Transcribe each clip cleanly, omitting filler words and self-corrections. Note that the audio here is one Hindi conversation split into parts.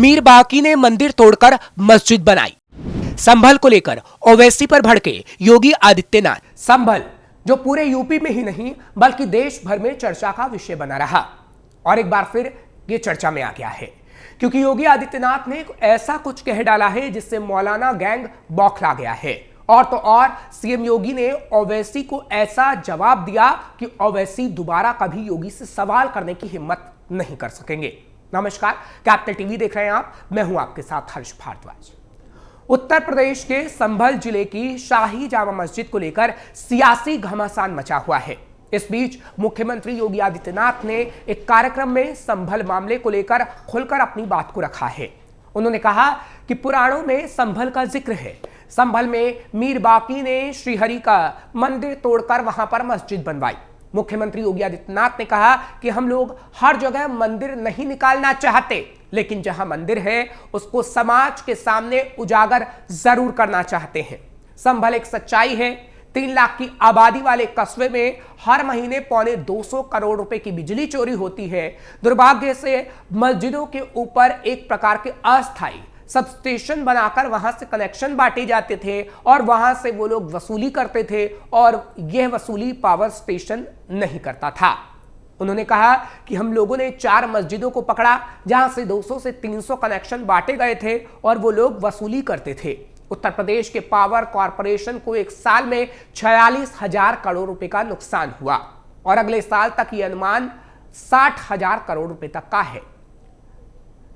मीर बाकी ने मंदिर तोड़कर मस्जिद बनाई। संभल को लेकर ओवैसी पर भड़के योगी आदित्यनाथ। संभल जो पूरे यूपी में ही नहीं बल्कि देश भर में चर्चा का विषय बना रहा और एक बार फिर ये चर्चा में आ गया है क्योंकि योगी आदित्यनाथ ने ऐसा कुछ कह डाला है जिससे मौलाना गैंग बौखला गया है। और तो और सीएम योगी ने ओवैसी को ऐसा जवाब दिया कि ओवैसी दोबारा कभी योगी से सवाल करने की हिम्मत नहीं कर सकेंगे। नमस्कार, कैपिटल टीवी देख रहे हैं आप, मैं हूं आपके साथ हर्ष भारद्वाज। उत्तर प्रदेश के संभल जिले की शाही जामा मस्जिद को लेकर सियासी घमासान मचा हुआ है। इस बीच मुख्यमंत्री योगी आदित्यनाथ ने एक कार्यक्रम में संभल मामले को लेकर खुलकर अपनी बात को रखा है। उन्होंने कहा कि पुराणों में संभल का जिक्र है। संभल में मीर बाकी ने श्रीहरि का मंदिर तोड़कर वहां पर मस्जिद बनवाई। मुख्यमंत्री योगी आदित्यनाथ ने कहा कि हम लोग हर जगह मंदिर नहीं निकालना चाहते, लेकिन जहां मंदिर है उसको समाज के सामने उजागर जरूर करना चाहते हैं। संभल एक सच्चाई है। 3 लाख की आबादी वाले कस्बे में हर महीने 250 करोड़ रुपए की बिजली चोरी होती है। दुर्भाग्य से मस्जिदों के ऊपर एक प्रकार के अस्थायी सब स्टेशन बनाकर वहां से कनेक्शन बांटे जाते थे और वहां से वो लोग वसूली करते थे और यह वसूली पावर स्टेशन नहीं करता था। उन्होंने कहा कि हम लोगों ने 4 मस्जिदों को पकड़ा जहां से 200 से 300 कनेक्शन बांटे गए थे और वो लोग वसूली करते थे। उत्तर प्रदेश के पावर कॉरपोरेशन को एक साल में 46,000 करोड़ रुपए का नुकसान हुआ और अगले साल तक यह अनुमान 60,000 करोड़ रुपए तक का है।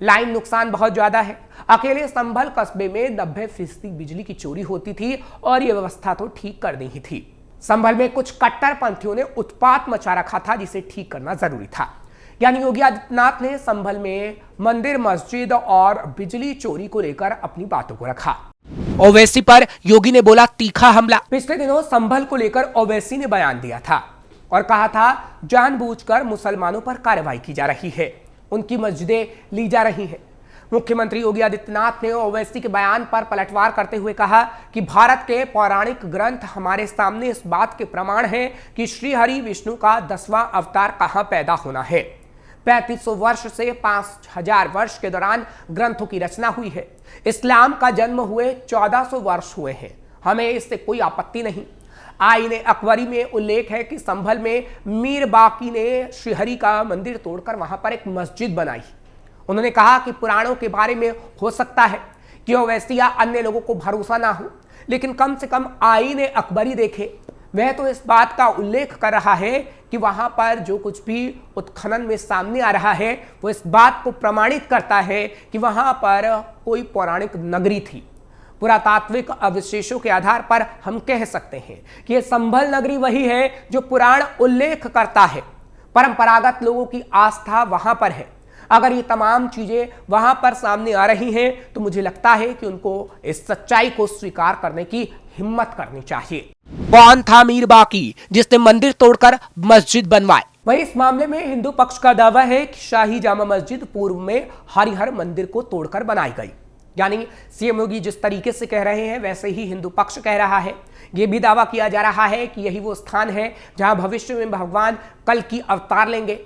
लाइन नुकसान बहुत ज्यादा है। अकेले संभल कस्बे में 90% बिजली की चोरी होती थी और यह व्यवस्था तो ठीक करनी ही थी। संभल में कुछ कट्टरपंथियों ने उत्पात मचा रखा था जिसे ठीक करना जरूरी था। यानी योगी आदित्यनाथ ने संभल में मंदिर, मस्जिद और बिजली चोरी को लेकर अपनी बातों को रखा। ओवैसी पर योगी ने बोला तीखा हमला। पिछले दिनों संभल को लेकर ओवैसी ने बयान दिया था और कहा था जानबूझकर मुसलमानों पर कार्रवाई की जा रही है, उनकी मस्जिदें ली जा रही हैं। मुख्यमंत्री योगी आदित्यनाथ ने ओवैसी के बयान पर पलटवार करते हुए कहा कि भारत के पौराणिक ग्रंथ हमारे सामने इस बात के प्रमाण हैं कि श्रीहरि विष्णु का 10वां अवतार कहां पैदा होना है। 3500 वर्ष से 5000 वर्ष के दौरान ग्रंथों की रचना हुई है। इस्लाम का जन्म हुए 1400 वर्ष हुए हैं। हमें इससे कोई आपत्ति नहीं। आईने अकबरी में उल्लेख है कि संभल में मीर बाकी ने श्रीहरि का मंदिर तोड़कर वहां पर एक मस्जिद बनाई। उन्होंने कहा कि पुराणों के बारे में हो सकता है कि ओवैसी या अन्य लोगों को भरोसा ना हो, लेकिन कम से कम आईने अकबरी देखे। वह तो इस बात का उल्लेख कर रहा है कि वहां पर जो कुछ भी उत्खनन में सामने आ रहा है वो इस बात को प्रमाणित करता है कि वहां पर कोई पौराणिक नगरी थी। पुरातात्विक अवशेषों के आधार पर हम कह सकते हैं कि यह संभल नगरी वही है जो पुराण उल्लेख करता है। परंपरागत लोगों की आस्था वहां पर है। अगर ये तमाम चीजें वहां पर सामने आ रही हैं तो मुझे लगता है कि उनको इस सच्चाई को स्वीकार करने की हिम्मत करनी चाहिए। कौन था मीर बाकी जिसने मंदिर तोड़कर मस्जिद बनवाई? वही इस मामले में हिंदू पक्ष का दावा है कि शाही जामा मस्जिद पूर्व में हरिहर मंदिर को तोड़कर बनाई गई। यानी सीएम योगी जिस तरीके से कह रहे हैं वैसे ही हिंदू पक्ष कह रहा है। यह भी दावा किया जा रहा है कि यही वो स्थान है जहां भविष्य में भगवान कल की अवतार लेंगे।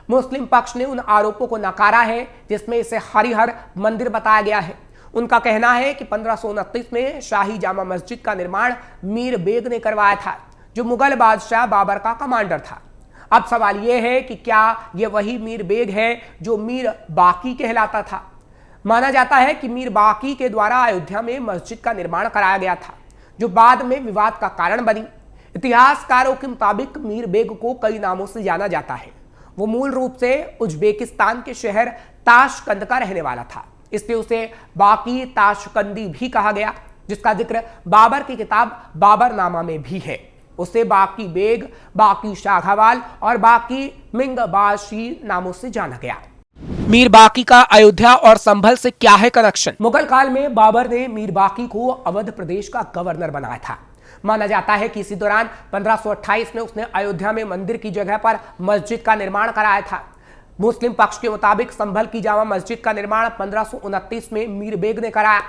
मुस्लिम पक्ष ने उन आरोपों को नकारा है जिसमें इसे हरिहर मंदिर बताया गया है। उनका कहना है कि 1529 में शाही जामा मस्जिद का निर्माण मीर बेग ने करवाया था, जो मुगल बादशाह बाबर का कमांडर था। अब सवाल यह है कि क्या यह वही मीर बेग है जो मीर बाकी कहलाता था? माना जाता है कि मीर बाकी के द्वारा अयोध्या में मस्जिद का निर्माण कराया गया था, जो बाद में विवाद का कारण बनी। इतिहासकारों के मुताबिक मीर बेग को कई नामों से जाना जाता है। वो मूल रूप से उज्बेकिस्तान के शहर ताशकंद का रहने वाला था, इसलिए उसे बाकी ताशकंदी भी कहा गया, जिसका जिक्र बाबर की किताब बाबरनामा में भी है। उसे बाकी बेग, बाकी शाघावाल और बाकी मिंगबाशी नामों से जाना गया। मीर बाकी का अयोध्या और संभल से क्या है कनेक्शन? मुगल काल में बाबर ने मीर बाकी को अवध प्रदेश का गवर्नर बनाया था। माना जाता है कि इसी दौरान 1528 में उसने अयोध्या में मंदिर की जगह पर मस्जिद का निर्माण कराया था। मुस्लिम पक्ष के मुताबिक संभल की जामा मस्जिद का निर्माण 1529 में मीर बेग ने कराया।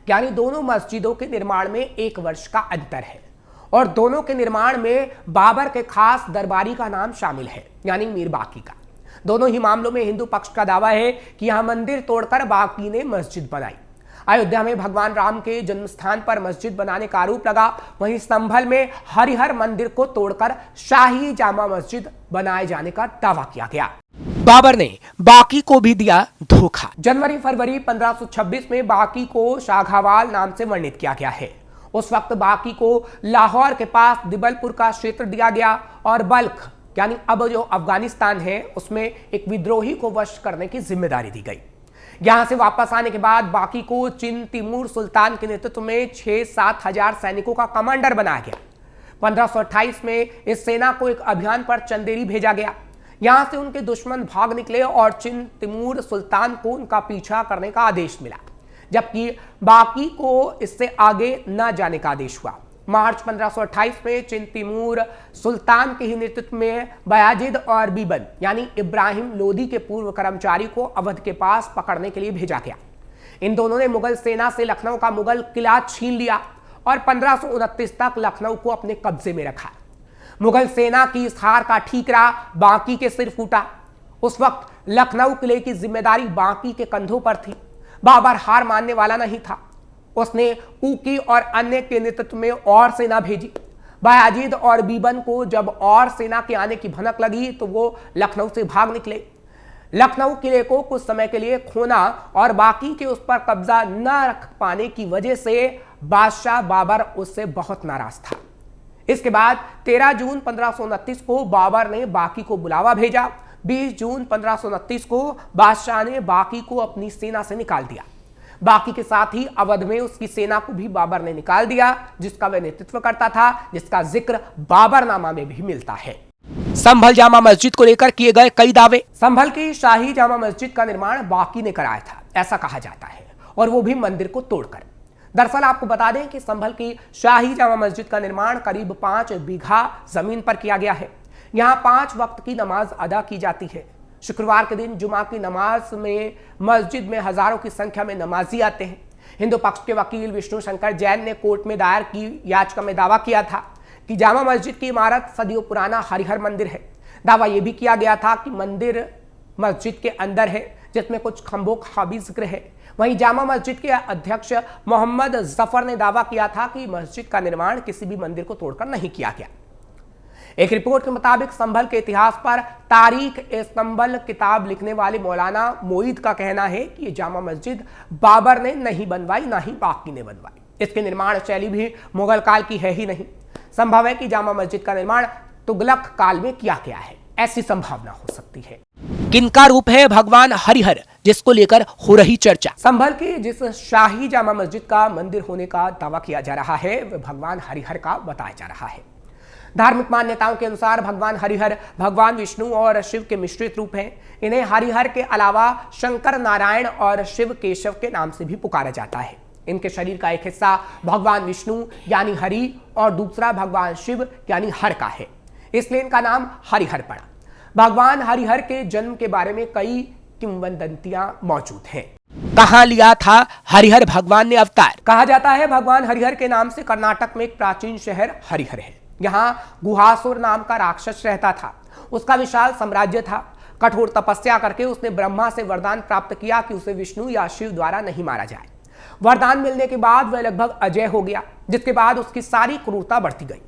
यानी दोनों मस्जिदों के निर्माण में 1 वर्ष का अंतर है और दोनों के निर्माण में बाबर के खास दरबारी का नाम शामिल है, यानी मीर बाकी का। दोनों ही मामलों में हिंदू पक्ष का दावा है कि यहां मंदिर तोड़कर बाकी ने मस्जिद बनाई। अयोध्या में भगवान राम के जन्म स्थान पर मस्जिद बनाने का आरोप लगा, वहीं संभल में हरिहर मंदिर को तोड़कर शाही जामा मस्जिद बनाए जाने का दावा किया गया। बाबर ने बाकी को भी दिया धोखा। जनवरी फरवरी 1526 में बाकी को शाघावाल नाम से वर्णित किया गया है। उस वक्त बाकी को लाहौर के पास दिबलपुर का क्षेत्र दिया गया और बल्ख यानी अब जो अफगानिस्तान है उसमें एक विद्रोही को वश करने की जिम्मेदारी दी गई। यहां से वापस आने के बाद बाकी को चिन तिमूर सुल्तान के नेतृत्व में 6-7 हजार सैनिकों का कमांडर बनाया गया। 1528 में इस सेना को एक अभियान पर चंदेरी भेजा गया। यहां से उनके दुश्मन भाग निकले और चिन तिमूर सुल्तान को उनका पीछा करने का आदेश मिला, जबकि बाकी को इससे आगे न जाने का आदेश हुआ। मार्च 1528 में चिन तिमूर सुल्तान के ही नेतृत्व में बयाजिद और बीबन यानी इब्राहिम लोदी के पूर्व कर्मचारी को अवध के पास पकड़ने के लिए भेजा गया। इन दोनों ने मुगल सेना से लखनऊ का मुगल किला छीन लिया और 1529 तक लखनऊ को अपने कब्जे में रखा। मुगल सेना की इस हार का ठीकरा बाकी के सिर फूटा। उस वक्त लखनऊ किले की जिम्मेदारी बाकी के कंधों पर थी। बाबर हार मानने वाला नहीं था। उसने ऊकी और अन्य के नेतृत्व में और सेना भेजी। बयाजिद और बीबन को जब और सेना के आने की भनक लगी तो वो लखनऊ से भाग निकले। लखनऊ किले को कुछ समय के लिए खोना और बाकी के उस पर कब्जा न रख पाने की वजह से बादशाह बाबर उससे बहुत नाराज था। इसके बाद 13 जून 1529 को बाबर ने बाकी को बुलावा भेजा। 20 जून 1529 को बादशाह ने बाकी को अपनी सेना से निकाल दिया। बाकी के साथ ही अवध में उसकी सेना को भी बाबर ने निकाल दिया, जिसका वह नेतृत्व करता था, जिसका जिक्र बाबरनामा में भी मिलता है। संभल जामा मस्जिद को लेकर किए गए कई दावे। संभल की शाही जामा मस्जिद का निर्माण बाकी ने कराया था, ऐसा कहा जाता है, और वो भी मंदिर को तोड़कर। दरअसल आपको बता दें कि संभल की शाही जामा मस्जिद का निर्माण करीब 5 बीघा जमीन पर किया गया है। यहाँ 5 वक्त की नमाज अदा की जाती है। शुक्रवार के दिन जुमा की नमाज में मस्जिद में हजारों की संख्या में नमाजी आते हैं। हिंदू पक्ष के वकील विष्णु शंकर जैन ने कोर्ट में दायर की याचिका में दावा किया था कि जामा मस्जिद की इमारत सदियों पुराना हरिहर मंदिर है। दावा यह भी किया गया था कि मंदिर मस्जिद के अंदर है, जिसमें कुछ खंभों का भी जिक्र है। वहीं जामा मस्जिद के अध्यक्ष मोहम्मद जफर ने दावा किया था कि मस्जिद का निर्माण किसी भी मंदिर को तोड़कर नहीं किया गया। एक रिपोर्ट के मुताबिक संभल के इतिहास पर तारीख ए संभल किताब लिखने वाले मौलाना मोईद का कहना है कि ये जामा मस्जिद बाबर ने नहीं बनवाई, ना ही बाकी ने बनवाई। इसके निर्माण शैली भी मुगल काल की है ही नहीं। संभव है कि जामा मस्जिद का निर्माण तुगलक काल में किया गया है, ऐसी संभावना हो सकती है। किनका रूप है भगवान हरिहर, जिसको लेकर हो रही चर्चा। संभल की जिस शाही जामा मस्जिद का मंदिर होने का दावा किया जा रहा है वह भगवान हरिहर का बताया जा रहा है। धार्मिक मान्यताओं के अनुसार भगवान हरिहर भगवान विष्णु और शिव के मिश्रित रूप हैं। इन्हें हरिहर के अलावा शंकर नारायण और शिव केशव के नाम से भी पुकारा जाता है। इनके शरीर का एक हिस्सा भगवान विष्णु यानी हरि और दूसरा भगवान शिव यानी हर का है, इसलिए इनका नाम हरिहर पड़ा। भगवान हरिहर के जन्म के बारे में कई किंवदंतियां मौजूद हैं। कहां लिया था हरिहर भगवान ने अवतार? कहा जाता है भगवान हरिहर के नाम से कर्नाटक में एक प्राचीन शहर हरिहर है। यहाँ गुहासुर नाम का राक्षस रहता था। उसका विशाल साम्राज्य था। कठोर तपस्या करके उसने ब्रह्मा से वरदान प्राप्त किया कि उसे विष्णु या शिव द्वारा नहीं मारा जाए। वरदान मिलने के बाद वह लगभग अजय हो गया, जिसके बाद उसकी सारी क्रूरता बढ़ती गई।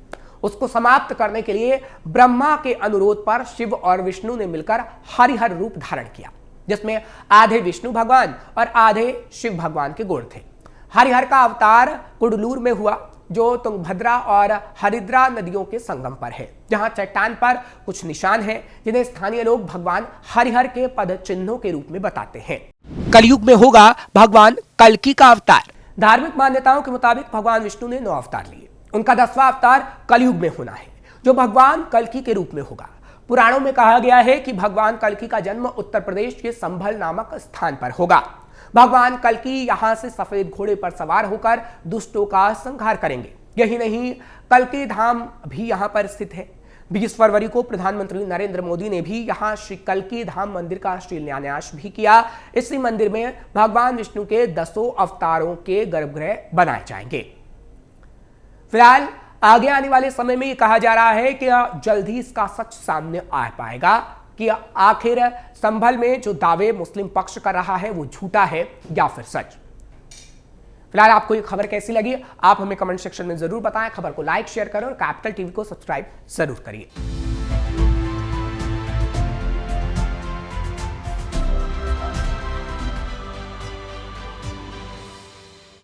उसको समाप्त करने के लिए ब्रह्मा के अनुरोध पर शिव और विष्णु ने मिलकर हरिहर रूप धारण किया, जिसमें आधे विष्णु भगवान और आधे शिव भगवान के गुण थे। हरिहर का अवतार कुडलूर में हुआ, जो तुंगभद्रा और हरिद्रा नदियों के संगम पर है, जहां चट्टान पर कुछ निशान हैं, जिन्हें स्थानीय लोग भगवान हरिहर के पद चिन्हों के रूप में बताते हैं। कलयुग में होगा भगवान कल्कि का अवतार। धार्मिक मान्यताओं के मुताबिक भगवान विष्णु ने 9 अवतार लिए। उनका 10वां अवतार कलयुग में होना है, जो भगवान कल्कि के रूप में होगा। पुराणों में कहा गया है कि भगवान कल्कि का जन्म उत्तर प्रदेश के संभल नामक स्थान पर होगा। भगवान कल्कि यहां से सफेद घोड़े पर सवार होकर दुष्टों का संहार करेंगे। यही नहीं, कल्कि धाम भी यहां पर स्थित है। 20 फरवरी को प्रधानमंत्री नरेंद्र मोदी ने भी यहां श्री कल्कि धाम मंदिर का शिलान्यास भी किया। इसी मंदिर में भगवान विष्णु के 10 अवतारों के गर्भगृह बनाए जाएंगे। फिलहाल आगे आने वाले समय में यह कहा जा रहा है कि जल्द ही इसका सच सामने आ पाएगा। कि आखिर संभल में जो दावे मुस्लिम पक्ष कर रहा है वो झूठा है या फिर सच। फिलहाल आपको ये खबर कैसी लगी आप हमें कमेंट सेक्शन में जरूर बताएं। खबर को लाइक शेयर करें और कैपिटल टीवी को सब्सक्राइब जरूर करिए।